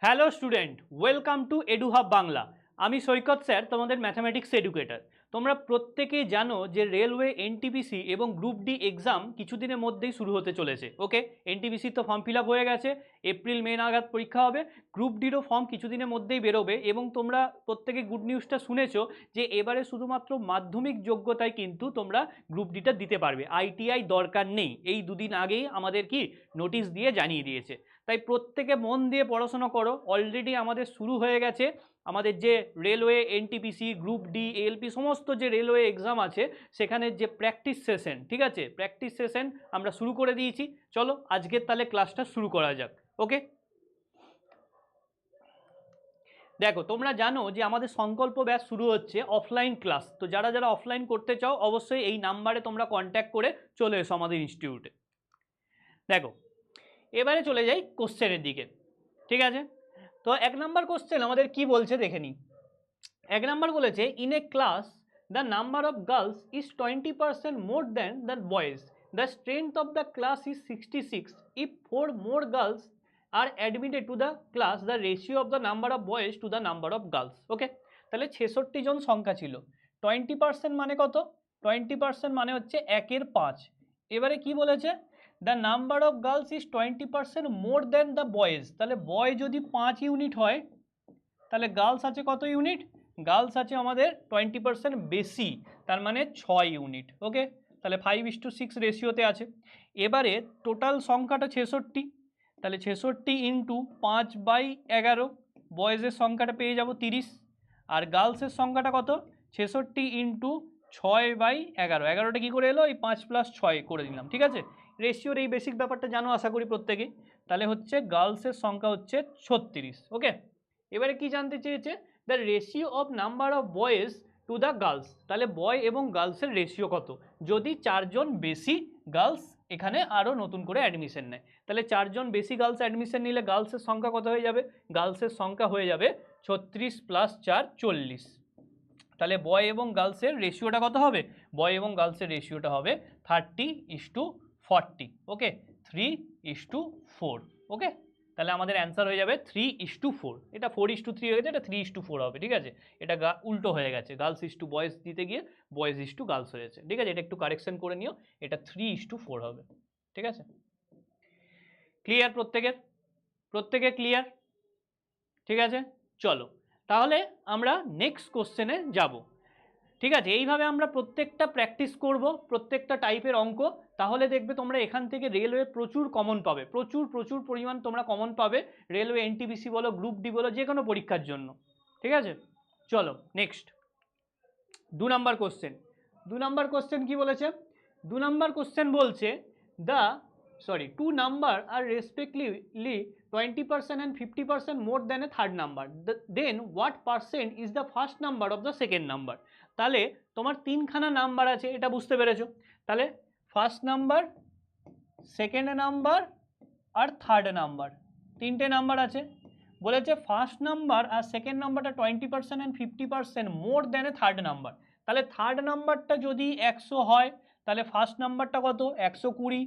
Hello student, welcome to এডুহাব Bangla. আমি সৈকত sir, তোমাদের mathematics educator. তোমরা প্রত্যেকেই জানো যে রেলওয়ে এনটিপিসি এবং গ্রুপ ডি এক্সাম কিছুদিনের মধ্যেই শুরু হতে চলেছে। ওকে, এনটিপিসি তো ফর্ম ফিল আপ হয়ে গেছে, এপ্রিল মে নাগাদ পরীক্ষা হবে। গ্রুপ ডিরও ফর্ম কিছুদিনের মধ্যেই বেরোবে এবং তোমরা প্রত্যেকে গুড নিউজটা শুনেছো যে এবারে শুধুমাত্র মাধ্যমিক যোগ্যতায় কিন্তু তোমরা গ্রুপ ডিটা দিতে পারবে, আইটিআই দরকার নেই। এই দুদিন আগেই আমাদের কি নোটিশ দিয়ে জানিয়ে দিয়েছে। তাই প্রত্যেকে মন দিয়ে পড়াশোনা করো। অলরেডি আমাদের শুরু হয়ে গেছে আমাদের যে railway NTPC group D ALP সমস্ত যে রেলওয়ে এক্সাম আছে সেখানে যে প্র্যাকটিস সেশন, ঠিক আছে, প্র্যাকটিস সেশন আমরা শুরু করে দিয়েছি। চলো আজকের তাহলে ক্লাসটা শুরু করা যাক। ওকে, দেখো তোমরা জানো যে আমাদের সংকল্প ব্যাচ শুরু হচ্ছে অফলাইন ক্লাস। তো যারা যারা অফলাইন করতে চাও অবশ্যই এই নাম্বারে তোমরা কন্ট্যাক্ট করে চলে এসো আমাদের ইনস্টিটিউটে। দেখো এবারে চলে যাই কোশ্চেনের দিকে, ঠিক আছে। তো এক নাম্বার কোশ্চেন আমাদের কি বলছে দেখে নিই। এক নাম্বার বলেছে, in a class the number of girls is 20% more than the boys, the strength of the class is 66, if 4 more girls are admitted to the class the ratio of the number of boys to the number of girls. Okay, তাহলে 66 জন সংখ্যা ছিল। 20% মানে কত? 20% মানে হচ্ছে 1/5। এবারে কি বলেছে, the number of girls is 20% more than the boys. তাহলে বয় যদি 5 ইউনিট হয় তাহলে গার্লস আছে কত ইউনিট? গার্লস আছে আমাদের 20% বেশি, তার মানে 6 ইউনিট। ওকে, তাহলে 5:6 রেশিওতে আছে। এবারে টোটাল সংখ্যাটা 66, তাহলে 66 ইন্টু 5/11, বয়েজের সংখ্যাটা পেয়ে যাব 30। আর গার্লসের সংখ্যাটা কত? 66 ইন্টু 6/11, 11টা কী করে এলো? এই 5 + 6 করে দিলাম, ঠিক আছে। রেশিওর এই বেসিক ব্যাপারটা জানো আশা করি প্রত্যেকেই। তাহলে হচ্ছে গার্লসের সংখ্যা হচ্ছে 36। ওকে, এবারে কি জানতে চেয়েছে? The ratio of number of boys to the girls. তাহলে বয় এবং গার্লসের রেশিও কত যদি 4 জন বেশি গার্লস এখানে আরও নতুন করে অ্যাডমিশন নেয়। তাহলে 4 জন বেশি গার্লস অ্যাডমিশন নিলে গার্লসের সংখ্যা কত হয়ে যাবে? গার্লসের সংখ্যা হয়ে যাবে 36 + 4 40। তাহলে বয় এবং গার্লসের রেশিওটা কত হবে? বয় এবং গার্লসের রেশিওটা হবে 30:40। ওকে, 3:4। ওকে, তাহলে আমাদের অ্যান্সার হয়ে যাবে 3:4। এটা 4:3 হয়ে গেছে, এটা 3:4 হবে, ঠিক আছে। এটা উল্টো হয়ে গেছে, গার্লস ইস্টু বয়েজ দিতে গিয়ে বয়েজ ইস্টু গার্লস হয়েছে, ঠিক আছে। এটা একটু কারেকশন করে নিও, এটা 3:4 হবে, ঠিক আছে। ক্লিয়ার প্রত্যেকের? প্রত্যেকে ক্লিয়ার? ঠিক আছে, চলো তাহলে আমরা নেক্সট কোশ্চেনে যাব। ঠিক আছে, এইভাবে আমরা প্রত্যেকটা প্র্যাকটিস করব, প্রত্যেকটা টাইপের অঙ্ক। তাহলে দেখবে তোমরা এখান থেকে রেলওয়ে প্রচুর কমন পাবে, প্রচুর প্রচুর পরিমাণ তোমরা কমন পাবে রেলওয়ে এনটিপিসি বলো, গ্রুপ ডি বলো, যে কোনো পরীক্ষার জন্য। ঠিক আছে, চলো next 2 number question. 2 number question কি বলেছে? 2 নাম্বার কোশ্চেন বলছে, the two number are respectively 20% and 50% more than a third number, then what percent is the first number of the second number? তাহলে তোমার তিনখানা নাম্বার আছে, এটা বুঝতে পেরেছো। তাহলে ফার্স্ট নাম্বার, সেকেন্ড নাম্বার আর থার্ড নাম্বার, তিনটে নাম্বার আছে। বলেছে ফার্স্ট নাম্বার আর সেকেন্ড নাম্বারটা 20% and 50% more than a third number. তাহলে থার্ড নাম্বারটা যদি 100 হয় তাহলে ফার্স্ট নাম্বারটা কত? 120।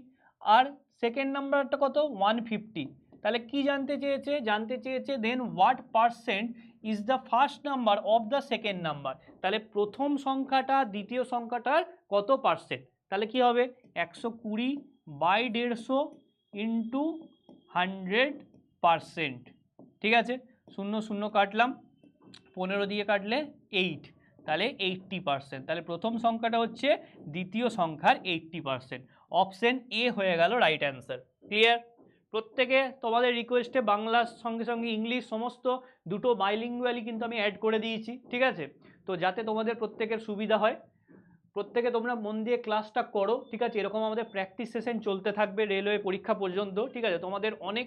আর সেকেন্ড নাম্বারটা কত? 150। তাহলে কি জানতে চেয়েছে? জানতে চেয়েছে then what percent is the first number of the second number. তাহলে প্রথম সংখ্যাটা দ্বিতীয় সংখ্যাটার কত পার্সেন্ট? তাহলে কি হবে? 120/150 ইন্টু 100%। ঠিক আছে, 0 0 কাটলাম, 15 দিয়ে কাটলে 8, তাহলে 80%। তাহলে প্রথম সংখ্যাটা হচ্ছে দ্বিতীয় সংখ্যার 80%। অপশন এ হয়ে গেল রাইট অ্যান্সার। ক্লিয়ার? প্রত্যেকে তোমাদের রিকোয়েস্টে বাংলার সঙ্গে সঙ্গে ইংলিশ সমস্ত দুটো বাইলিঙ্গুয়ালি কিন্তু আমি অ্যাড করে দিয়েছি, ঠিক আছে। তো যাতে তোমাদের প্রত্যেকের সুবিধা হয়, প্রত্যেকে তোমরা মন দিয়ে ক্লাসটা করো, ঠিক আছে। এরকম আমাদের প্র্যাকটিস সেশন চলতে থাকবে রেলওয়ে পরীক্ষা পর্যন্ত, ঠিক আছে। তোমাদের অনেক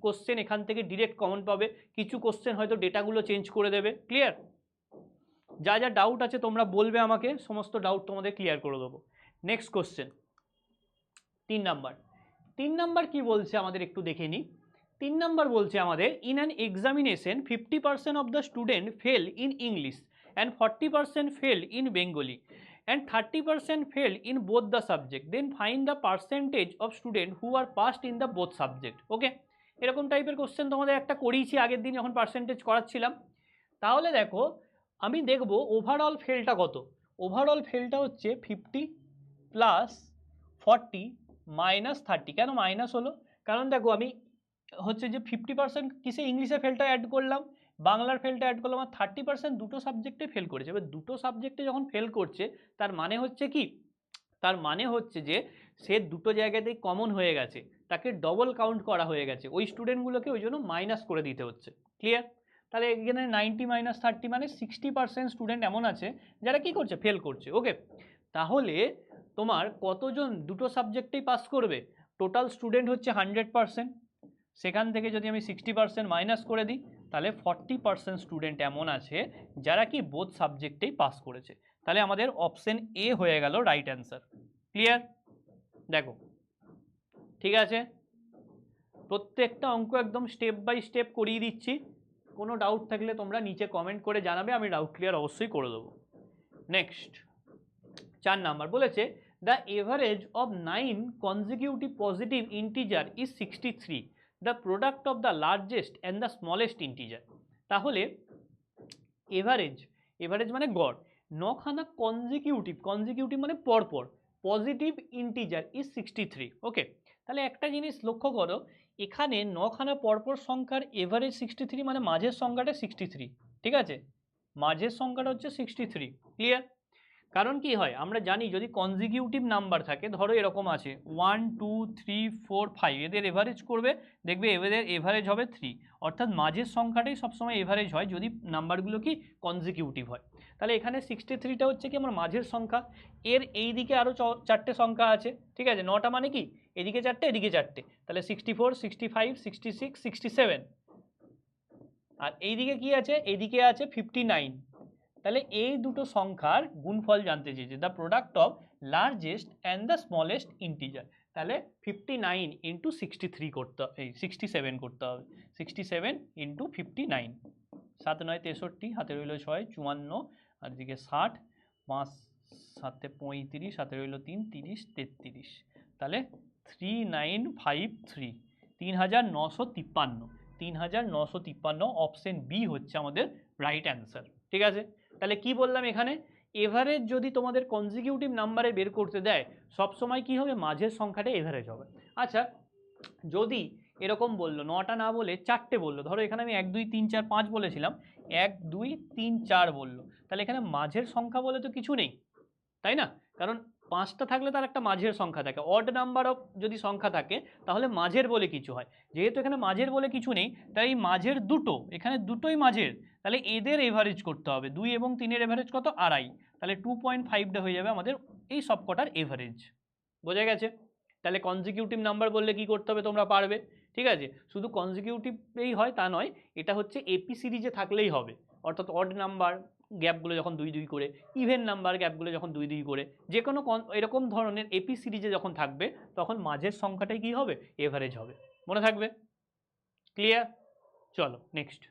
কোশ্চেন এখান থেকে ডিরেক্ট কমন পাবে, কিছু কোশ্চেন হয়তো ডেটাগুলো চেঞ্জ করে দেবে। ক্লিয়ার? যা যা ডাউট আছে তোমরা বলবে আমাকে, সমস্ত ডাউট তোমাদের ক্লিয়ার করে দেবো। Next question 3 number. 3 নাম্বার কি বলছে আমাদের একটু দেখে নিই। 3 নাম্বার বলছে আমাদের, in an examination 50% of the student fail in English and 40% fail in Bengali and 30% failed in both the subject, then find the percentage of students who are passed in the both subject. Okay, এরকম টাইপের question তোমাদের একটা করিয়েছি আগের দিন যখন percentage করাচ্ছিলাম। তাহলে দেখো আমি দেখব ওভারঅল ফেলটা কত। ওভারঅল ফেলটা হচ্ছে 50 প্লাস 40 মাইনাস 30। কেন মাইনাস হলো? কারণ দেখো আমি হচ্ছে যে 50% কিসে ইংলিশে ফেলটা অ্যাড করলাম, বাংলার ফেলটা অ্যাড করলাম, আর 30% দুটো সাবজেক্টে ফেল করেছে। এবার দুটো সাবজেক্টে যখন ফেল করছে তার মানে হচ্ছে কি, তার মানে হচ্ছে যে সে দুটো জায়গাতেই কমন হয়ে গেছে, তাকে ডবল কাউন্ট করা হয়ে গেছে, ওই স্টুডেন্টগুলোকে ওই জন্য মাইনাস করে দিতে হচ্ছে। ক্লিয়ার? তাহলে এখানে 90 মাইনাস 30 মানে 60% স্টুডেন্ট এমন আছে যারা কি করছে, ফেল করছে। ওকে, তাহলে তোমার কতজন দুটো সাবজেক্টেই পাস করবে? টোটাল স্টুডেন্ট হচ্ছে 100%, সেখান থেকে যদি আমি 60% মাইনাস করে দিই তাহলে 40% স্টুডেন্ট এমন আছে যারা কি বোথ সাবজেক্টেই পাস করেছে। তাহলে আমাদের অপশন এ হয়ে গেল রাইট অ্যান্সার। ক্লিয়ার? দেখো ঠিক আছে, প্রত্যেকটা অঙ্ক একদম স্টেপ বাই স্টেপ করিয়ে দিচ্ছি। কোনো ডাউট থাকলে তোমরা নিচে কমেন্ট করে জানাবে, আমি ডাউট ক্লিয়ার অবশ্যই করে দেবো। নেক্সট 4 নাম্বার বলেছে the average of 9 consecutive positive integer is 63, the product of the largest and the smallest integer. তাহলে এভারেজ, এভারেজ মানে গড়, 9খানা কনজিকিউটিভ, কনজিকিউটিভ মানে পরপর, পজিটিভ ইন্টিজার ইজ 63। ওকে, তাহলে একটা জিনিস লক্ষ্য করো, এখানে 9খানা পরপর সংখ্যার এভারেজ 63 মানে মাঝের সংখ্যাটা 63। ঠিক আছে, মাঝের সংখ্যাটা হচ্ছে 63। ক্লিয়ার? কারণ কি হয় আমরা জানি যদি কনজিকিউটিভ নাম্বার থাকে, ধরো এরকম আছে 1 2 3 4 5, এদের এভারেজ করবে, দেখবে এদের এভারেজ হবে 3, অর্থাৎ মাঝের সংখ্যাটাই সবসময় এভারেজ হয় যদি নাম্বারগুলো কি কনজিকিউটিভ হয়। তাহলে এখানে 63টা হচ্ছে কি আমার মাঝের সংখ্যা, এর এই দিকে আরও 4টে সংখ্যা আছে। ঠিক আছে, 9টা মানে কি এদিকে 4টে এদিকে 4টে, তাহলে 64 65 66 67, আর এইদিকে কি আছে, এইদিকে আছে 59। তাহলে এই দুটো সংখ্যার গুণফল জানতে চেয়েছে, the product of largest and the smallest integer. তাহলে 59 ইন্টু 63 করতে, এই 67 করতে হবে, 67 ইন্টু 59, 7 9 63, হাতে রইল 6 54, আর দিকে 60, 5 7 35, হাতে রইল 3 30 33, তাহলে 3953, 3953, 3953 অপশন বি হচ্ছে আমাদের রাইট অ্যান্সার। ঠিক আছে, তাহলে কি বললাম এখানে, এভারেজ যদি তোমাদের কনজিকিউটিভ নাম্বারে বের করতে দেয় সবসময় কি হবে, মাঝের সংখ্যাটা এভারেজ হবে। আচ্ছা, যদি এরকম বললো 9টা না বলে 4টে বললো, ধরো এখানে আমি 1 2 3 4 5 বলেছিলাম, 1 2 3 4 বললো, তাহলে এখানে মাঝের সংখ্যা বলে তো কিছু নেই, তাই না? কারণ 5টা থাকলে তার একটা মাঝের সংখ্যা থাকে, অড নাম্বার অফ যদি সংখ্যা থাকে তাহলে মাঝের বলে কিছু হয়, যেহেতু এখানে মাঝের বলে কিছু নেই তাই মাঝের দুটো, এখানে দুটোই মাঝের, তাহলে এদের এভারেজ করতে হবে, 2 এবং 3-এর এভারেজ কত, 2.5, তাহলে 2.5টা হয়ে যাবে আমাদের এই সবকটার এভারেজ। বোঝা গেছে? তাহলে কনজিকিউটিভ নাম্বার বললে কি করতে হবে তোমরা পারবে। ঠিক আছে, শুধু কনজিকিউটিভেই হয় তা নয়, এটা হচ্ছে এপি সিরিজে থাকলেই হবে, অর্থাৎ অড নাম্বার গ্যাপগুলো যখন 2 2 করে, ইভেন নাম্বার গ্যাপগুলো যখন 2 2 করে, যে কোনো এরকম ধরনের এপি সিরিজে যখন থাকবে তখন মাঝের সংখ্যাটাই কি হবে, এভারেজ হবে। মনে থাকবে? ক্লিয়ার? চলো নেক্সট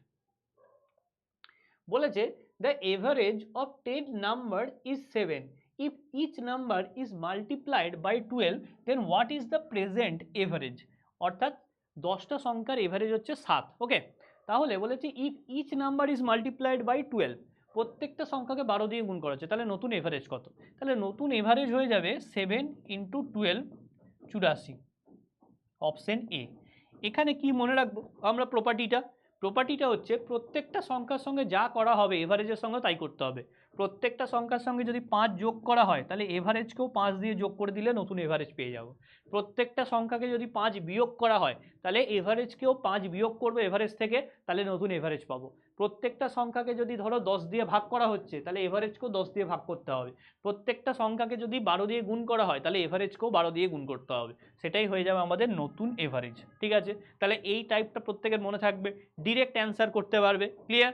বলেছে the average of 10 number is 7, if each number is multiplied by 12 then what is the present average। অর্থাৎ 10টা সংখ্যার এভারেজ হচ্ছে 7। ওকে, তাহলে বলেছে if each number is multiplied by 12, প্রত্যেকটা সংখ্যাকে 12 দিয়ে গুণ করা হচ্ছে, তাহলে নতুন এভারেজ কত? তাহলে নতুন এভারেজ হয়ে যাবে 7 ইন্টু 12, 84, অপশন এ। এখানে কি মনে রাখবো আমরা প্রপার্টিটা, প্রপার্টিটা হচ্ছে প্রত্যেকটা সংখ্যার সঙ্গে যা করা হবে এভারেজের সঙ্গে তাই করতে হবে। প্রত্যেকটা সংখ্যার সঙ্গে যদি 5 যোগ করা হয় তাহলে এভারেজকেও 5 দিয়ে যোগ করে দিলে নতুন এভারেজ পেয়ে যাব। প্রত্যেকটা সংখ্যাকে যদি 5 বিয়োগ করা হয় তাহলে এভারেজকেও 5 বিয়োগ করবো এভারেজ থেকে, তাহলে নতুন এভারেজ পাবো। প্রত্যেকটা সংখ্যাকে যদি ধরো 10 দিয়ে ভাগ করা হচ্ছে তাহলে এভারেজকেও 10 দিয়ে ভাগ করতে হবে। প্রত্যেকটা সংখ্যাকে যদি 12 দিয়ে গুণ করা হয় তাহলে এভারেজকেও 12 দিয়ে গুণ করতে হবে, সেটাই হয়ে যাবে আমাদের নতুন এভারেজ। ঠিক আছে, তাহলে এই টাইপটা প্রত্যেকের মনে থাকবে, ডিরেক্ট অ্যান্সার করতে পারবে। ক্লিয়ার?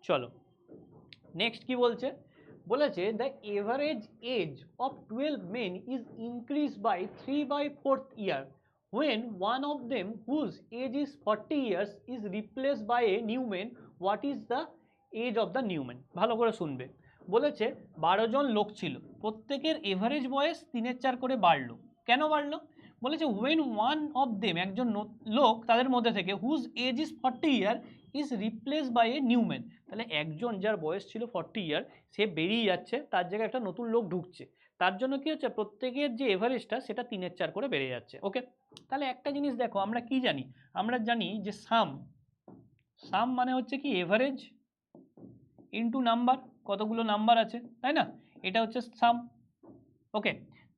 চলো নেক্সট কি বলছে, বলেছে the average age of 12 men is increased by 3/4 year when one of them whose age is 40 years is replaced by a new man, what is the age of the new man। ভালো করে শুনবে, বলেছে 12 জন লোক ছিল, প্রত্যেকের average বয়স 3/4 করে বাড়লো। কেন বাড়লো? বলেছে ওয়েন ওয়ান অফ দেম, একজন লোক তাদের মধ্যে থেকে, whose age is 40 year is replace by a new man. তাহলে একজন যার বয়স ছিল 40 ইয়ার সে বেরিয়ে যাচ্ছে, তার জায়গায় একটা নতুন লোক ঢুকছে, তার জন্য কি হচ্ছে প্রত্যেকের যে এভারেজটা সেটা 3/4 করে বেড়ে যাচ্ছে। ওকে, তাহলে একটা জিনিস দেখো, আমরা কি জানি, আমরা জানি যে সাম মানে হচ্ছে কি এভারেজ ইনটু নাম্বার, কতগুলো নাম্বার আছে তাই না, এটা হচ্ছে সাম। ওকে,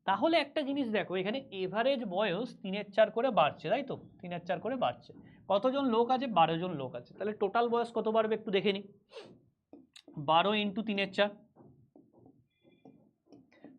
তাহলে একটা জিনিস দেখো, এখানে এভারেজ বয়স 3/4 করে বাড়ছে, তাই তো 3/4 করে বাড়ছে। কতজন লোক আছে? 12 জন লোক আছে, তাহলে টোটাল বয়স কত বাড়বে একটু দেখে নিই। 12 ইন্টু 3/4,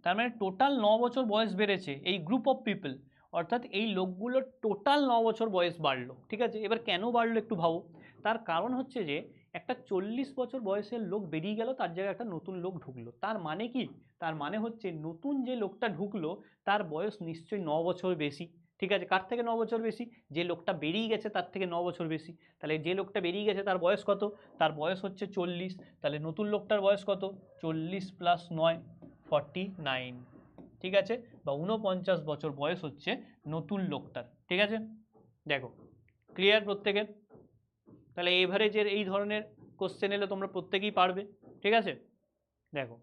তার মানে টোটাল 9 বছর বয়স বেড়েছে এই গ্রুপ অফ পিপল, অর্থাৎ এই লোকগুলোর টোটাল 9 বছর বয়স বাড়লো। ঠিক আছে, এবার কেন বাড়লো একটু ভাবো। তার কারণ হচ্ছে যে একটা 40 বছর বয়সের লোক বেরিয়ে গেল, তার জায়গায় একটা নতুন লোক ঢুকলো। তার মানে কি? তার মানে হচ্ছে নতুন যে লোকটা ঢুকলো তার বয়স নিশ্চয়ই 9 বছর বেশি। ঠিক আছে, কার থেকে 9 বছর বেশি? যে লোকটা বেরিয়ে গেছে তার থেকে 9 বছর বেশি। তাহলে যে লোকটা বেরিয়ে গেছে তার বয়স কত? তার বয়স হচ্ছে 40। তাহলে নতুন লোকটার বয়স কত? 40 + 9, 49। ঠিক আছে, বা 49 বছর বয়স হচ্ছে নতুন লোকটার। ঠিক আছে, দেখো ক্লিয়ার প্রত্যেকের? তাহলে এভারেজের এই ধরনের কোশ্চেন এলে তোমরা প্রত্যেকেই পারবে। ঠিক আছে, দেখো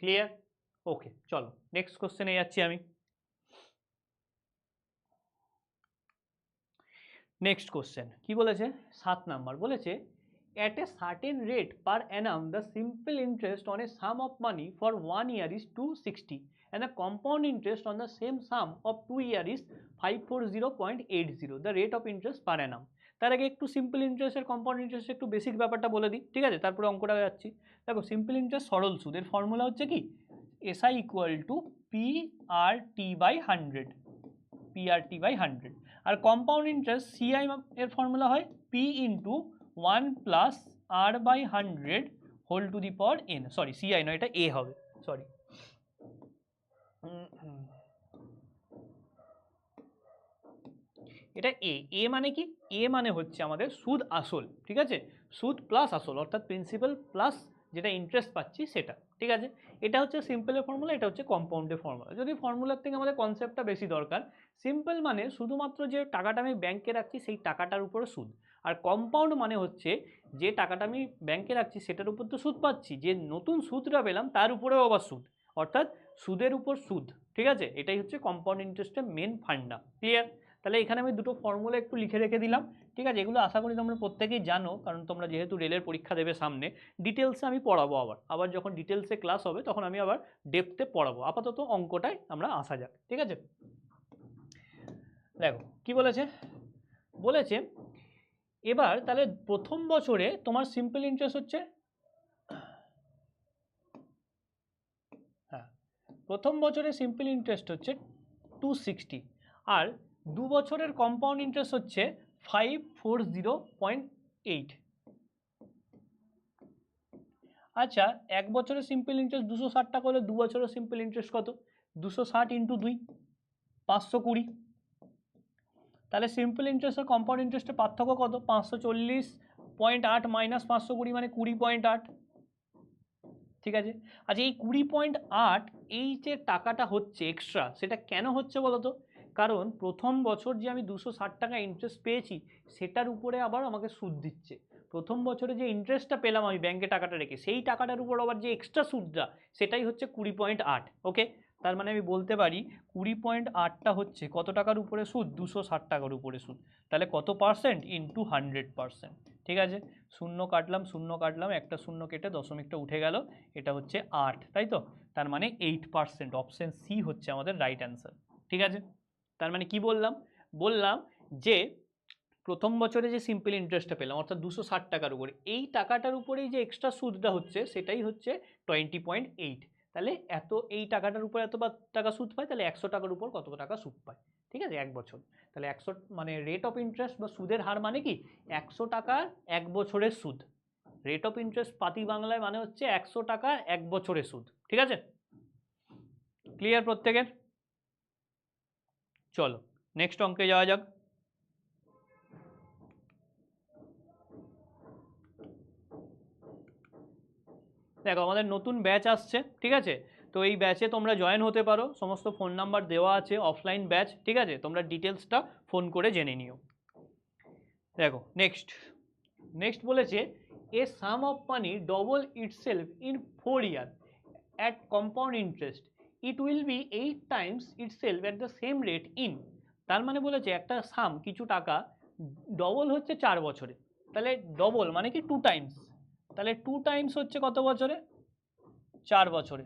ক্লিয়ার? ওকে, চলো নেক্সট কোশ্চেনে যাচ্ছি আমি। নেক্সট কোশ্চেন কি বলেছে? 7 নাম্বার বলেছে at a certain rate per annum the simple interest on a sum of money for 1 year is 260 and the compound interest on the same sum of 2 year is 540.80 the rate of interest per annum। তার আগে একটু simple interest আর compound interest একটু basic ব্যাপারটা বলে দিই। ঠিক আছে, তারপরে অঙ্কটা যাচ্ছি। দেখো সিম্পল ইন্টারেস্ট সরল সুদের ফর্মুলা হচ্ছে কি SI = PRT/100, PRT/100। আর কম্পাউন্ড ইন্টারেস্ট CI এর ফর্মুলা হয় P × 1 + R/100 whole to the power n। Sorry CI নয়, এটা A হবে, সরি। এটা A মানে কি? A মানে হচ্ছে আমাদের সুদ আসল। ঠিক আছে, সুদ প্লাস আসল, অর্থাৎ প্রিন্সিপাল প্লাস যেটা ইন্টারেস্ট পাচ্ছি সেটা। ঠিক আছে, এটা হচ্ছে সিম্পলের ফর্মুলা, এটা হচ্ছে কম্পাউন্ডের ফর্মুলা। যদি ফর্মুলার থেকে আমাদের কনসেপ্টটা বেশি দরকার, সিম্পল মানে শুধুমাত্র যে টাকাটা আমি ব্যাংকে রাখছি সেই টাকাটার উপরে সুদ, আর কম্পাউন্ড মানে হচ্ছে যে টাকাটা আমি ব্যাংকে রাখছি সেটার উপর তো সুদ পাচ্ছি, যে নতুন সুদটা পেলাম তার উপরেও আবার সুদ, অর্থাৎ সুদের উপর সুদ। ঠিক আছে, এটাই হচ্ছে কম্পাউন্ড ইন্টারেস্টের মেন ফান্ডা। ক্লিয়ার? তাহলে এখানে আমি দুটো ফর্মুলা একটু লিখে রেখে দিলাম। ঠিক আছে, এগুলো আশা করি তোমরা প্রত্যেকেই জানো, কারণ তোমরা যেহেতু রেলের পরীক্ষা দেবে সামনে, ডিটেলসে আমি পড়াবো। আবার যখন ডিটেলসে ক্লাস হবে তখন আমি আবার ডেপথে পড়াবো। আপাতত অঙ্কটায় আমরা আসা যাক। ঠিক আছে, দেখো কি বলেছে। বলেছে এবার তাহলে প্রথম বছরে তোমার সিম্পল ইন্টারেস্ট হচ্ছে, হ্যাঁ প্রথম বছরে সিম্পল ইন্টারেস্ট হচ্ছে 260, আর 2 বছরের কম্পাউন্ড ইন্টারেস্ট হচ্ছে 540.8। আচ্ছা, 1 বছরের সিম্পল ইন্টারেস্ট 260 টাকা হলে 2 বছরের সিম্পল ইন্টারেস্ট কত? 260 × 2, 520। তাহলে সিম্পল ইন্টারেস্ট আর কম্পাউন্ড ইন্টারেস্টের পার্থক্য কত? 540.8 মাইনাস 520 মানে 20.8। ঠিক আছে, আচ্ছা এই 20.8 এই যে টাকাটা হচ্ছে এক্সট্রা, সেটা কেন হচ্ছে বলো তো? কারণ প্রথম বছর যে আমি 260 টাকা ইন্টারেস্ট পেয়েছি সেটার উপরে আবার আমাকে সুদ দিচ্ছে। প্রথম বছরে যে ইন্টারেস্টটা পেলাম আমি ব্যাংকে টাকাটা রেখে, সেই টাকাটার উপর আবার যে এক্সট্রা সুদটা সেটাই হচ্ছে 20.8। ওকে, তার মানে আমি বলতে পারি 20.8টা হচ্ছে কত টাকার উপরে সুদ? 260 টাকার উপরে সুদ। তাহলে কত পার্সেন্ট? ইন্টু 100%। ঠিক আছে, শূন্য কাটলাম, একটা শূন্য কেটে দশমিকটা উঠে গেল, এটা হচ্ছে 8, তাই তো? তার মানে 8%। অপশন সি হচ্ছে আমাদের রাইট অ্যান্সার। ঠিক আছে, তার মানে কি বললাম? বললাম যে প্রথম বছরে যে সিম্পল ইন্টারেস্টটা পেলাম অর্থাৎ 260 টাকার উপরে, এই টাকাটার উপরেই যে এক্সট্রা সুদটা হচ্ছে সেটাই হচ্ছে 20.8। তাহলে এই টাকাটার উপর এত টাকা সুদ পায়, তাহলে 100 টাকার উপর কত টাকা সুদ পায়? ঠিক আছে, 1 বছর। তাহলে 100 মানে রেট অফ ইন্টারেস্ট বা সুদের হার মানে কি 100 টাকার 1 বছরের সুদ। রেট অফ ইন্টারেস্ট পাতি বাংলায় মানে হচ্ছে 100 টাকার 1 বছরের সুদ। ঠিক আছে, ক্লিয়ার প্রত্যেকের? চলো নেক্সট অঙ্কে যাওয়া যাক। দেখো আমাদের নতুন ব্যাচ আসছে, ঠিক আছে, তো এই ব্যাচে তোমরা জয়েন হতে পারো, সমস্ত ফোন নাম্বার দেওয়া আছে, অফলাইন ব্যাচ, ঠিক আছে, তোমরা ডিটেলসটা ফোন করে জেনে নিও। দেখো নেক্সট নেক্সট বলেছে a sum of money double itself in 4 year at compound interest it will be 8 times itself at the same rate in. তার মানে বলেছে একটা সাম কিছু টাকা ডবল হচ্ছে 4 বছরে, তাহলে ডবল মানে কি 2 টাইমস, তাহলে 2 টাইমস হচ্ছে কত বছরে, 4 বছরে।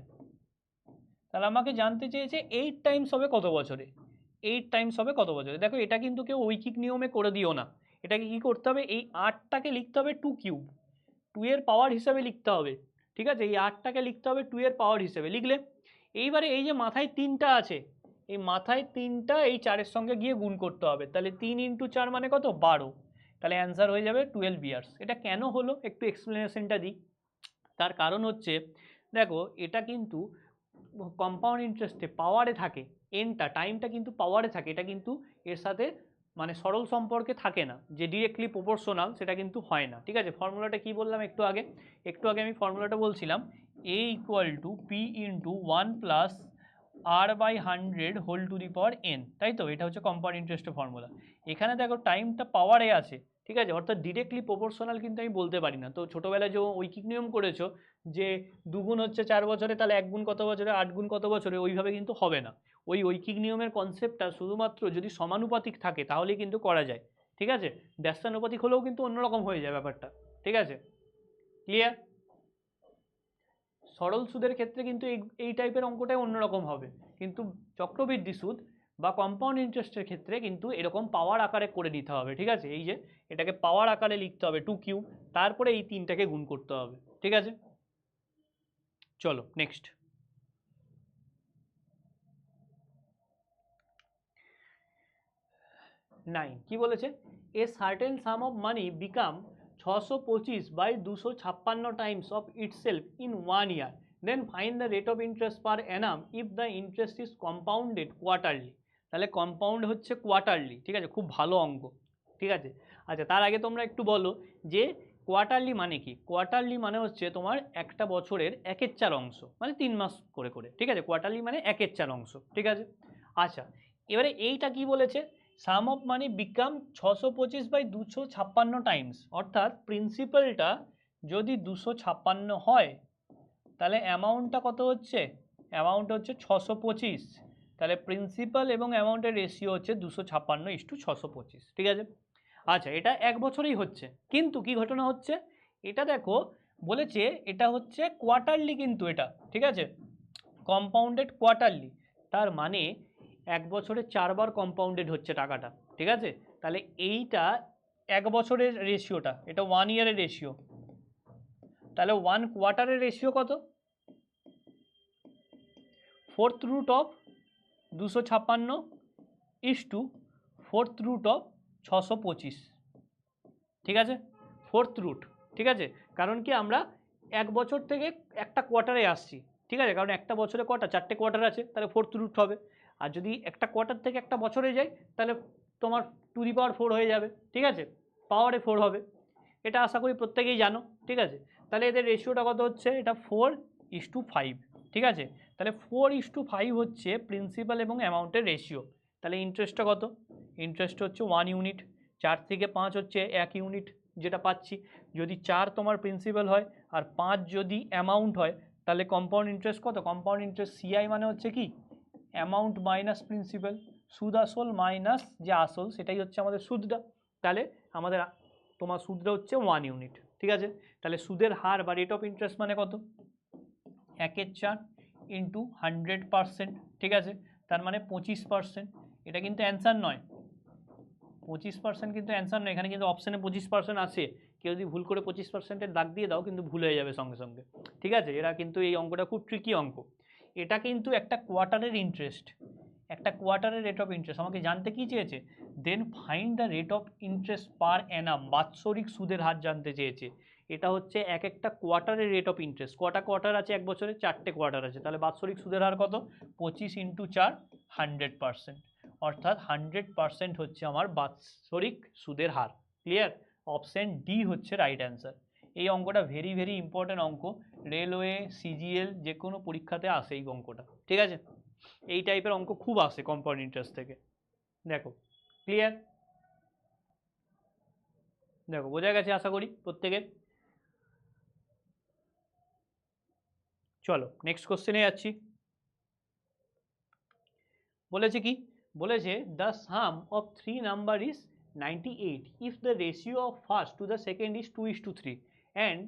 তাহলে আমাকে জানতে চেয়েছে 8 টাইমস হবে কত বছরে, 8 টাইমস হবে কত বছরে। দেখো এটা কিন্তু কেউ ঐকিক নিয়মে করে দিও না, এটাকে কি করতে হবে, এই 8টাকে লিখতে হবে 2 কিউব, 2 এর পাওয়ার হিসাবে লিখতে হবে, ঠিক আছে, এই 8টাকে লিখতে হবে 2 এর পাওয়ার হিসেবে, লিখলে এইবারে এই যে মাথায় 3টা আছে, এই মাথায় 3টা এই 4-এর সঙ্গে গিয়ে গুণ করতে হবে, তাহলে 3 × 4 মানে কত, 12, তাহলে অ্যান্সার হয়ে যাবে 12 ইয়ার্স। এটা কেন হলো একটু এক্সপ্লেনেশনটা দিই। তার কারণ হচ্ছে দেখো এটা কিন্তু কম্পাউন্ড ইন্টারেস্টে পাওয়ারে থাকে, এনটা টাইমটা কিন্তু পাওয়ারে থাকে, এটা কিন্তু এর সাথে মানে সরল সম্পর্কে থাকে না, যে ডিরেক্টলি প্রপোর্শনাল সেটা কিন্তু হয় না, ঠিক আছে। ফর্মুলাটা কি বললাম একটু আগে আমি ফর্মুলাটা বলছিলাম a = p × 1 + r/100 whole to the power n, তাই তো, এটা হচ্ছে কম্পাউন্ড ইন্টারেস্টের ফর্মুলা। এখানে দেখো টাইমটা পাওয়ারে আছে, ঠিক আছে, অর্থাৎ ডিরেক্টলি প্রপোর্শনাল কিন্তু আমি বলতে পারি না। তো ছোটোবেলায় যে ঐকিক নিয়ম করেছো যে 2 গুণ হচ্ছে 4 বছরে, তাহলে 1 গুণ কত বছরে, 8 গুণ কত বছরে, ওইভাবে কিন্তু হবে না। ওই ঐকিক নিয়মের কনসেপ্টটা শুধুমাত্র যদি সমানুপাতিক থাকে তাহলেই কিন্তু করা যায়, ঠিক আছে, ব্যস্তানুপাতিক হলেও কিন্তু অন্যরকম হয়ে যায় ব্যাপারটা, ঠিক আছে, ক্লিয়ার। সরল সুদের ক্ষেত্রে কিন্তু এই টাইপের অঙ্কটাই অন্যরকম হবে, কিন্তু চক্রবৃদ্ধি সুদ বা কম্পাউন্ড ইন্টারেস্টের ক্ষেত্রে কিন্তু এরকম পাওয়ার আকারে করে নিতে হবে, ঠিক আছে, এই যে এটাকে পাওয়ার আকারে লিখতে হবে 2 কিউব, তারপরে এই 3টাকে গুণ করতে হবে, ঠিক আছে। চলো নেক্সট। 9 কি বলেছে, a certain sum of money become 625/256 times of itself in 1 year, then find the rate of interest per annum if the interest is compounded quarterly. তাহলে কম্পাউন্ড হচ্ছে কোয়ার্টারলি, ঠিক আছে, খুব ভালো অঙ্ক, ঠিক আছে। আচ্ছা তার আগে তোমরা একটু বলো যে কোয়ার্টারলি মানে কি। কোয়ার্টারলি মানে হচ্ছে তোমার একটা বছরের 1/4 অংশ, মানে 3 মাস করে করে, ঠিক আছে, কোয়ার্টারলি মানে 1/4 অংশ, ঠিক আছে। আচ্ছা এবারে এইটা কি বলেছে, সাম অফ মানি বিকাম 625/256 টাইমস, অর্থাৎ প্রিন্সিপালটা যদি 256 হয় তাহলে অ্যামাউন্টটা কত হচ্ছে, অ্যামাউন্ট হচ্ছে 625, তাহলে প্রিন্সিপাল এবং অ্যামাউন্টের রেশিও হচ্ছে 256:625, ঠিক আছে। আচ্ছা এটা 1 বছরেই হচ্ছে, কিন্তু কি ঘটনা হচ্ছে, এটা দেখো বলেছে এটা হচ্ছে কোয়ার্টারলি, কিন্তু এটা ঠিক আছে কম্পাউন্ডেড কোয়ার্টারলি, তার মানে 1 বছরে 4 বার কম্পাউন্ডেড হচ্ছে টাকাটা, ঠিক আছে। তাহলে এইটা 1 বছরের রেশিওটা, এটা 1 ইয়ারের রেশিও, তাহলে 1 কোয়ার্টারের রেশিও কত, 4th root of 256/4th root of 625, ঠিক আছে, 4th রুট, ঠিক আছে। কারণ কি আমরা 1 বছর থেকে একটা কোয়ার্টারে আসছি, ঠিক আছে, কারণ একটা বছরে কটা, 4টে কোয়ার্টার আছে, তাহলে 4th রুট হবে। আর যদি একটা কোয়ার্টার থেকে একটা বছরে যাই তাহলে তোমার টু দি পাওয়ার 4 হয়ে যাবে, ঠিক আছে, পাওয়ারে 4 হবে, এটা আশা করি প্রত্যেকেই জানো, ঠিক আছে। তাহলে এদের রেশিওটা কত হচ্ছে, এটা 4:5, ঠিক আছে। তাহলে 4:5 হচ্ছে প্রিন্সিপাল এবং অ্যামাউন্টের রেশিও। তাহলে ইন্টারেস্টটা কত, ইন্টারেস্ট হচ্ছে 1 ইউনিট, 4 থেকে 5 হচ্ছে 1 ইউনিট যেটা পাচ্ছি। যদি 4 তোমার প্রিন্সিপাল হয় আর 5 যদি অ্যামাউন্ট হয় তাহলে কম্পাউন্ড ইন্টারেস্ট কত, কম্পাউন্ড ইন্টারেস্ট সিআই মানে হচ্ছে কি অ্যামাউন্ট মাইনাস প্রিন্সিপাল, সুদ আসল মাইনাস যে আসল সেটাই হচ্ছে আমাদের সুদটা, তাহলে আমাদের তোমার সুদটা হচ্ছে 1 ইউনিট, ঠিক আছে। তাহলে সুদের হার বা রেট অফ ইন্টারেস্ট মানে কত, 1/4 ইন্টু 100%, ঠিক আছে, তার মানে 25%। এটা কিন্তু অ্যান্সার নয়, 25% কিন্তু অ্যান্সার নয়, এখানে কিন্তু অপশানে 25% আছে, কেউ যদি ভুল করে 25%-এর দাগ দিয়ে দাও কিন্তু ভুল হয়ে যাবে সঙ্গে সঙ্গে, ঠিক আছে। এরা কিন্তু এই অঙ্কটা খুব ট্রিকি অঙ্ক, এটা কিন্তু একটা কোয়ার্টারের ইন্টারেস্ট, একটা কোয়ার্টারের রেট অফ ইন্টারেস্ট আমাকে জানতে কি চেয়েছে, then find the rate of interest per annum, বাৎসরিক সুদের হার জানতে চেয়েছে। এটা হচ্ছে এক একটা কোয়ার্টারের রেট অফ ইন্টারেস্ট, কটা কোয়ার্টার আছে 1 বছরে, 4টে কোয়ার্টার আছে, তাহলে বাৎসরিক সুদের হার কত, 25 × 4 100%, অর্থাৎ 100% হচ্ছে আমার বাৎসরিক সুদের হার, ক্লিয়ার। অপশন ডি হচ্ছে রাইট অ্যান্সার। এই অঙ্কটা ভেরি ভেরি ইম্পর্টেন্ট অঙ্ক, রেলওয়ে সিজিএল যে কোনো পরীক্ষাতে আসে এই অঙ্কটা, ঠিক আছে? এই টাইপের অঙ্ক খুব আসে কম্পাউন্ড ইন্টারেস্ট থেকে। দেখো ক্লিয়ার? দেখো বোঝা গেছে আশা করি প্রত্যেকের। চলো নেক্সট কোশ্চেনে যাচ্ছি। বলেছে কি, বলেছে the some of 3 number is 98 if the ratio of first to the second is 2:3 and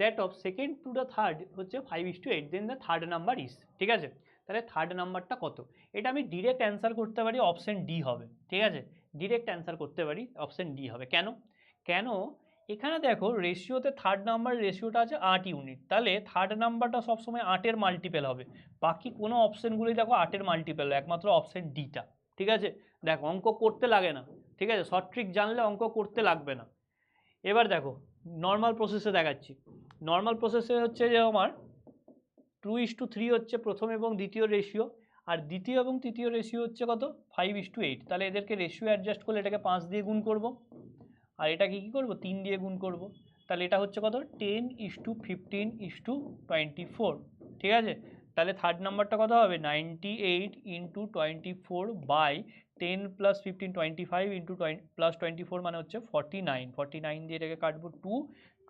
that of second to the third হচ্ছে 5:8, দেন দ্য থার্ড নাম্বার ইজ, ঠিক আছে? তাহলে থার্ড নাম্বারটা কত? এটা আমি ডিরেক্ট অ্যান্সার করতে পারি, অপশন ডি হবে, ঠিক আছে? ডিরেক্ট অ্যান্সার করতে পারি, অপশন ডি হবে। কেন? কেন? এখানে দেখো রেশিওতে থার্ড নাম্বার রেশিওটা আছে 8 ইউনিট, তাহলে থার্ড নাম্বারটা সবসময় 8-এর মাল্টিপেল হবে। বাকি কোনো অপশনগুলি দেখো 8-এর মাল্টিপেল, একমাত্র অপশন ডিটা, ঠিক আছে? দেখো অঙ্ক করতে লাগে না, ঠিক আছে? শর্ট ট্রিক জানলে অঙ্ক করতে লাগবে না। এবার দেখো নর্মাল প্রসেসে দেখাচ্ছি। নর্মাল প্রসেসে হচ্ছে যে আমার 2:3 হচ্ছে প্রথম এবং দ্বিতীয় রেশিও, আর দ্বিতীয় এবং তৃতীয় রেশিও হচ্ছে কত? 5:8। তাহলে এদেরকে রেশিও অ্যাডজাস্ট করলে এটাকে 5 দিয়ে গুণ করব, আর এটাকে কী করব? 3 দিয়ে গুণ করব। তাহলে এটা হচ্ছে কত? 10:15:24, ঠিক আছে? তাহলে থার্ড নাম্বারটা কত হবে? 98 × 24 বাই 10 + 15 25 + 24 মানে হচ্ছে 49। 49 দিয়ে এটাকে কাটবো 2,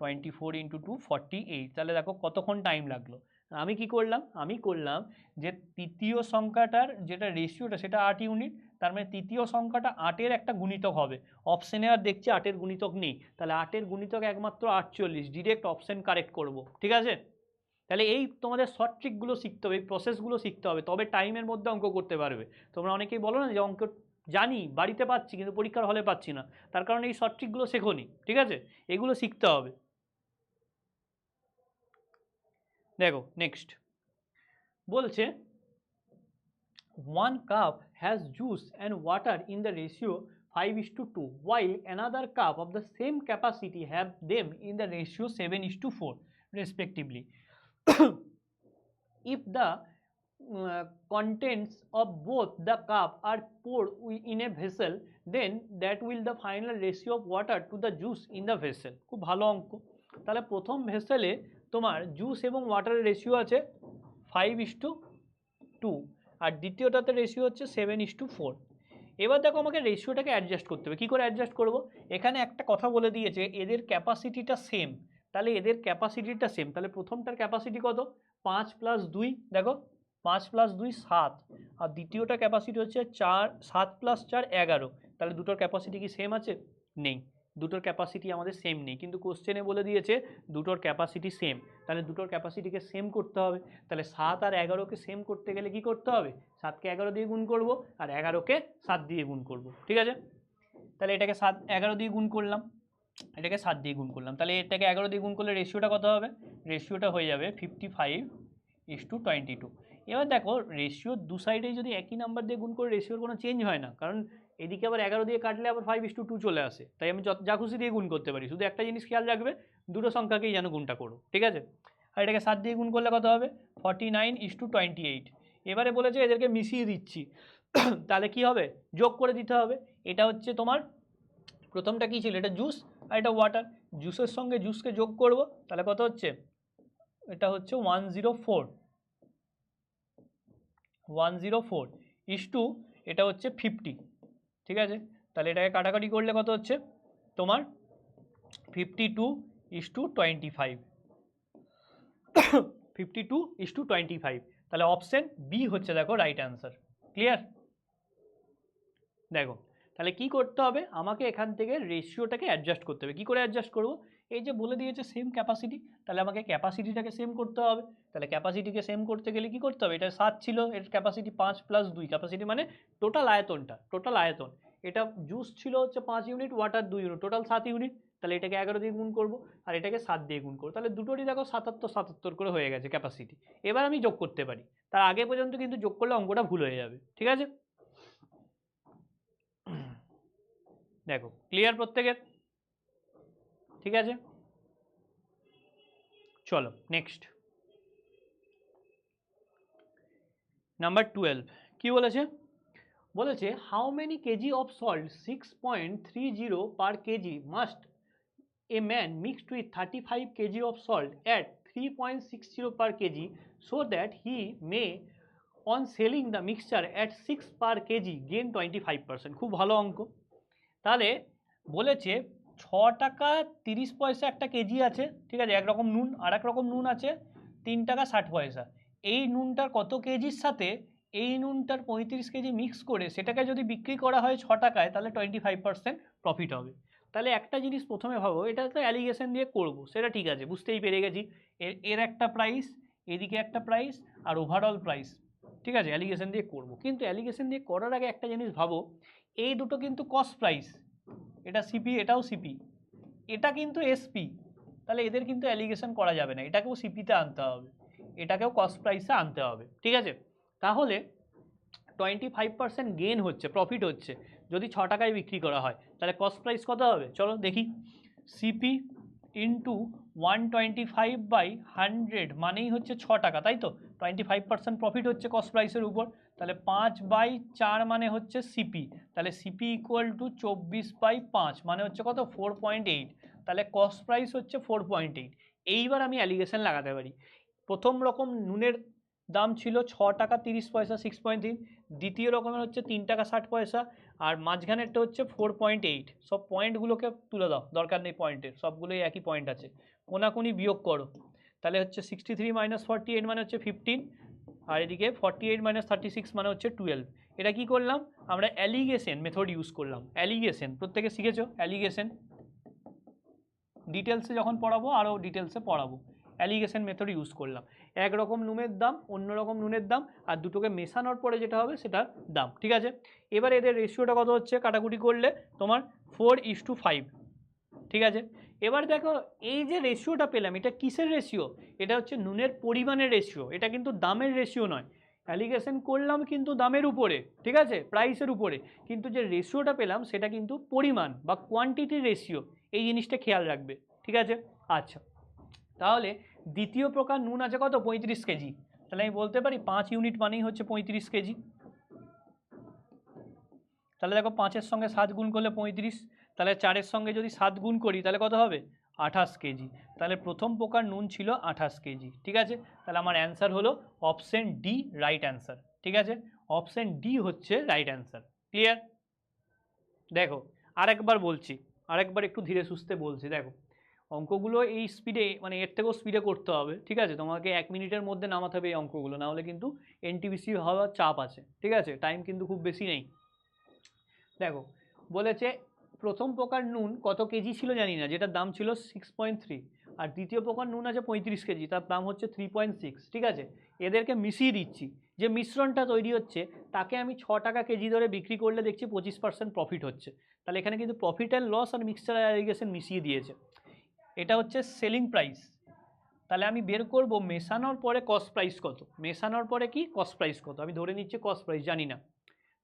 24 × 2 48। তাহলে দেখো কতক্ষণ টাইম লাগলো। আমি কি করলাম? আমি করলাম যে তৃতীয় সংখ্যাটার যেটা রেশিওটা সেটা 8 ইউনিট, তার মানে তৃতীয় সংখ্যাটা 8-এর একটা গুণিতক হবে। অপশানে আর দেখছি 8-এর গুণিতক নেই, তাহলে 8-এর গুণিতক একমাত্র 48, ডিরেক্ট অপশান কারেক্ট করব, ঠিক আছে? তাহলে এই তোমাদের শর্ট ট্রিকগুলো শিখতে হবে, এই প্রসেসগুলো শিখতে হবে, তবে টাইমের মধ্যে অঙ্ক করতে পারবে। তোমরা অনেকেই বলো না যে অঙ্ক জানি বাড়িতে পাচ্ছি কিন্তু পরীক্ষার হলে পাচ্ছি না, তার কারণে এই শর্ট ট্রিকগুলো শেখোনি, ঠিক আছে? এগুলো শিখতে হবে। দেখো নেক্সট বলছে 1 cup has juice and water in the ratio 5:2, while another cup of the same capacity have them in the ratio 7:4 respectively. If the contents of both the cup are poured in a vessel, then that will the final ratio of water to the juice in the vessel. খুব ভালো অঙ্ক। তাহলে প্রথম ভেসেলে তোমার juice এবং ওয়াটারের ratio আছে 5:2, আর দ্বিতীয়টাতে ratio হচ্ছে 7:4। এবার দেখো আমাকে রেশিওটাকে অ্যাডজাস্ট করতে হবে। কী করে অ্যাডজাস্ট করব? এখানে একটা কথা বলে দিয়েছে এদের ক্যাপাসিটিটা সেম, তাহলে এদের ক্যাপাসিটিটা সেম, তাহলে প্রথমটার ক্যাপাসিটি কত? 5 + 2, দেখো 5 + 2 7, আর দ্বিতীয়টা ক্যাপাসিটি হচ্ছে 7 + 4 11। তাহলে দুটোর ক্যাপাসিটি কি সেম আছে? নেই, দুটোর ক্যাপাসিটি আমাদের সেম নেই, কিন্তু কোশ্চেনে বলে দিয়েছে দুটোর ক্যাপাসিটি সেম, তাহলে দুটোর ক্যাপাসিটিকে সেম করতে হবে। তাহলে 7 আর 11কে সেম করতে গেলে কি করতে হবে? 7কে 11 দিয়ে গুণ করব, আর 11কে 7 দিয়ে গুণ করব, ঠিক আছে? তাহলে এটাকে 11 দিয়ে গুণ করলাম, এটাকে 7 দিয়ে গুণ করলাম, তাহলে এটাকে 11 দিয়ে গুণ করলে রেশিওটা কত হবে? রেশিওটা হয়ে যাবে 55:22। এবার দেখো রেশিওর দু সাইডেই যদি একই নাম্বার দিয়ে গুণ করে রেশিওর কোনো চেঞ্জ হয় না, কারণ এদিকে আবার 11 দিয়ে কাটলে আবার 5:2 চলে আসে, তাই আমি যা খুশি দিয়ে গুণ করতে পারি। শুধু একটা জিনিস খেয়াল রাখবে, দুটো সংখ্যাকেই যেন গুণটা করো, ঠিক আছে? আর এটাকে 7 দিয়ে গুণ করলে কত হবে? 49:28। এবারে বলেছে এদেরকে মিশিয়ে দিচ্ছি, তাহলে কি হবে? যোগ করে দিতে হবে। এটা হচ্ছে তোমার প্রথমটা কী ছিল? এটা জুস আর এটা ওয়াটার, জুসের সঙ্গে জুসকে যোগ করব, তাহলে কত হচ্ছে? এটা হচ্ছে 104 ইস্টু এটা হচ্ছে 50, ঠিক আছে? তাহলে এটাকে কাটাকাটি করলে কত হচ্ছে তোমার? 52:25, 52:25। তাহলে অপশন বি হচ্ছে দেখো রাইট অ্যান্সার। ক্লিয়ার? দেখো তাহলে কি করতে হবে? আমাকে এখান থেকে রেশিওটাকে অ্যাডজাস্ট করতে হবে। কি করে অ্যাডজাস্ট করব? এই যে বলে দিয়েছে সেম ক্যাপাসিটি, তাহলে আমাকে ক্যাপাসিটিটাকে সেম করতে হবে। তাহলে ক্যাপাসিটিকে সেম করতে গেলে কি করতে হবে? এটা 7 ছিল, এর ক্যাপাসিটি 5 + 2, ক্যাপাসিটি মানে টোটাল আয়তনটা, টোটাল আয়তন। এটা জুস ছিল হচ্ছে 5 unit, water 2 unit, total 7 unit. তাহলে এটাকে 11 দিয়ে গুণ করব, আর এটাকে 7 দিয়ে গুণ করব, তাহলে দুটোরই দেখো 77 করে হয়ে গেছে ক্যাপাসিটি। এবার আমি যোগ করতে পারি, তার আগে পর্যন্ত কিন্তু যোগ করলে অঙ্কটা ভুল হয়ে যাবে, ঠিক আছে? দেখো ক্লিয়ার প্রত্যেকের? ঠিক আছে, চলো নেক্সট নাম্বার 12 কি বলেছে? বলেছে how many KG of salt 6.30 per kg must a man mixed with 35 kg of salt at 3.60 per kg so that he may on selling the mixture at 6 per kg gain 25%। খুব ভালো অঙ্ক। তাহলে বলেছে 6 টাকা 30 পয়সা একটা কেজি আছে, ঠিক আছে, একরকম নুন, আর এক রকম নুন আছে 3 টাকা 60 পয়সা। এই নুনটার কত কেজির সাথে এই নুনটার 35 কেজি মিক্স করে সেটাকে যদি বিক্রি করা হয় 6 টাকায় তাহলে 25% প্রফিট হবে। তাহলে একটা জিনিস প্রথমে ভাবো, এটা তো অ্যালিগেশন দিয়ে করব, সেটা ঠিক আছে, বুঝতেই পেরে গেছি। এর একটা প্রাইস, এদিকে একটা প্রাইস, আর ওভারঅল প্রাইস, ঠিক আছে, অ্যালিগেশন দিয়ে করব। কিন্তু অ্যালিগেশন দিয়ে করার আগে একটা জিনিস ভাবো, এই দুটো কিন্তু কস্ট প্রাইস, এটা সিপি এটাও সিপি, এটা কিন্তু এসপি, তাহলে এদের কিন্তু অ্যালিগেশন করা যাবে না, এটাকেও সিপিতে আনতে হবে, এটাকেও কস্ট প্রাইসে আনতে হবে, ঠিক আছে। তাহলে 25% গেন হচ্ছে, প্রফিট হচ্ছে যদি 6 টাকায় বিক্রি করা হয়, তাহলে কস্ট প্রাইস কত হবে চলো দেখি। সিপি ইন্টু 125/100 মানেই হচ্ছে 6 টাকা, তাই তো, 25% প্রফিট হচ্ছে কস্ট প্রাইসের উপর, তাহলে 5/4 মানে হচ্ছে সিপি, তাহলে সিপি ইকুয়াল টু 24/5 মানে হচ্ছে কত 4.8, তাহলে কস্ট প্রাইস হচ্ছে 4.8। এইবার আমি অ্যালিগেশন লাগাতে পারি। প্রথম রকম নুনের দাম ছিল 6 টাকা 30 পয়সা 6.3, দ্বিতীয় রকমের হচ্ছে 3 টাকা 60 পয়সা, আর মাঝখানেরটা হচ্ছে 4.8। সব পয়েন্টগুলোকে তুলে দাও, দরকার নেই পয়েন্টের, সবগুলোই একই পয়েন্ট আছে, কোনাকুনি বিয়োগ করো, তাহলে হচ্ছে 63 - 48 মানে হচ্ছে 15, আর এদিকে 48 - 36 মানে হচ্ছে 12। এটা কি করলাম আমরা, অ্যালিগেশন মেথড ইউজ করলাম। অ্যালিগেশন প্রত্যেকে শিখেছো, অ্যালিগেশন ডিটেলসে যখন পড়াবো আরও ডিটেলসে পড়াবো। অ্যালিগেশন মেথড ইউজ করলাম, একরকম নুনের দাম অন্য রকম নুনের দাম, আর দুটোকে মেশানোর পরে যেটা হবে সেটার দাম, ঠিক আছে। এবার এদের রেশিওটা কত হচ্ছে কাটাকুটি করলে তোমার 4:5, ঠিক আছে। এবার দেখো এই যে রেশিওটা পেলাম, এটা কিসের রেশিও, এটা হচ্ছে নুনের পরিমাণের রেশিও, এটা কিন্তু দামের রেশিও নয়। অ্যালিগেশন করলাম কিন্তু দামের উপরে, ঠিক আছে, প্রাইসের উপরে, কিন্তু যে রেশিওটা পেলাম সেটা কিন্তু পরিমাণ বা কোয়ান্টিটির রেশিও, এই জিনিসটা খেয়াল রাখবে, ঠিক আছে। আচ্ছা, তাহলে দ্বিতীয় প্রকার নুন আছে কত 35 কেজি, তাহলে আমি বলতে পারি 5 ইউনিট মানেই হচ্ছে 35 কেজি। তাহলে দেখো 5-এর সঙ্গে 7 গুণ করলে 35, তাহলে 4-এর সঙ্গে যদি 7 গুণ করি তাহলে কত হবে 28 কেজি। তাহলে প্রথম প্রকার নুন ছিল 28 কেজি, ঠিক আছে। তাহলে আমার অ্যান্সার হলো অপশন ডি রাইট অ্যান্সার, ঠিক আছে, অপশন ডি হচ্ছে রাইট অ্যান্সার। ক্লিয়ার? দেখো আরেকবার বলছি, আরেকবার একটু ধীরে সুস্থে বলছি। দেখো অঙ্কগুলো এই স্পিডে, মানে এর থেকেও স্পিডে করতে হবে, ঠিক আছে, তোমাকে 1 মিনিটের মধ্যে নামাতে হবে এই অঙ্কগুলো, না হলে কিন্তু এনটিপিসি হওয়ার চাপ আছে, ঠিক আছে, টাইম কিন্তু খুব বেশি নেই। দেখো বলেছে প্রথম প্রকার নুন কত কেজি ছিল জানি না, যেটার দাম ছিল 6.3, আর দ্বিতীয় প্রকার নুন আছে 35 কেজি, তার দাম হচ্ছে 3.6, ঠিক আছে। এদেরকে মিশিয়ে দিচ্ছি, যে মিশ্রণটা তৈরি হচ্ছে তাকে আমি 6 টাকা কেজি ধরে বিক্রি করলে দেখছি 25% প্রফিট হচ্ছে। তাহলে এখানে কিন্তু প্রফিট অ্যান্ড লস আর মিক্সচার অ্যালিগেশন মিশিয়ে দিয়েছে, এটা হচ্ছে সেলিং প্রাইস। তাহলে আমি বের করব মেশানোর পরে কস্ট প্রাইস কত, মেশানোর পরে কি কস্ট প্রাইস কত, আমি ধরে নিচ্ছি কস্ট প্রাইস জানি না,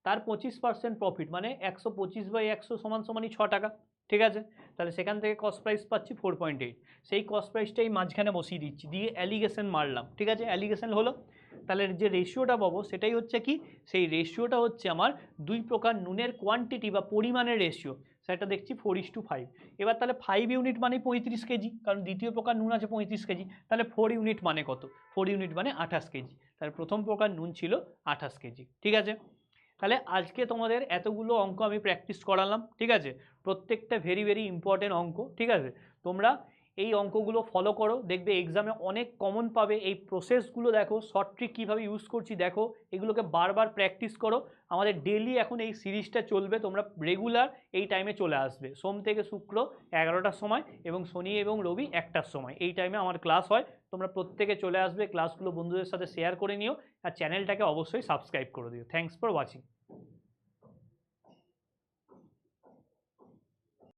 তার 25% প্রফিট মানে 125/100 সমানই 6 টাকা, ঠিক আছে। তাহলে সেখান থেকে কস্ট প্রাইস পাচ্ছি 4.8, সেই কস্ট প্রাইসটাই মাঝখানে বসিয়ে দিচ্ছি, দিয়ে অ্যালিগেশন মারলাম, ঠিক আছে, অ্যালিগেশন হলো। তাহলে যে রেশিওটা পাবো সেটাই হচ্ছে কি, সেই রেশিওটা হচ্ছে আমার দুই প্রকার নুনের কোয়ান্টিটি বা পরিমাণের রেশিও, সেটা দেখছি 4:5। এবার তাহলে 5 ইউনিট মানে 35 কেজি, কারণ দ্বিতীয় প্রকার নুন আছে 35 কেজি, তাহলে 4 ইউনিট মানে কত, 4 ইউনিট মানে 28 কেজি, তাহলে প্রথম প্রকার নুন ছিল 28 কেজি, ঠিক আছে। তাহলে আজকে তোমাদের এতগুলো অঙ্ক আমি প্র্যাকটিস করালাম, ঠিক আছে, প্রত্যেকটা ভেরি ভেরি ইম্পর্টেন্ট অঙ্ক, ঠিক আছে। তোমরা এই অঙ্কগুলো ফলো করো, দেখবে এক্সামে অনেক কমন পাবে। এই প্রসেসগুলো দেখো, শর্ট ট্রিক কীভাবে ইউজ করছি দেখো, এগুলোকে বারবার প্র্যাকটিস করো। আমাদের ডেলি এখন এই সিরিজটা চলবে, তোমরা রেগুলার এই টাইমে চলে আসবে, সোম থেকে শুক্র 11টার সময় এবং শনি এবং রবি 1টার সময়, এই টাইমে আমার ক্লাস হয়। তোমরা প্রত্যেকে চলে আসবে, ক্লাসগুলো বন্ধুদের সাথে শেয়ার করে নিও, আর চ্যানেলটাকে অবশ্যই সাবস্ক্রাইব করে দিও। Thanks for watching.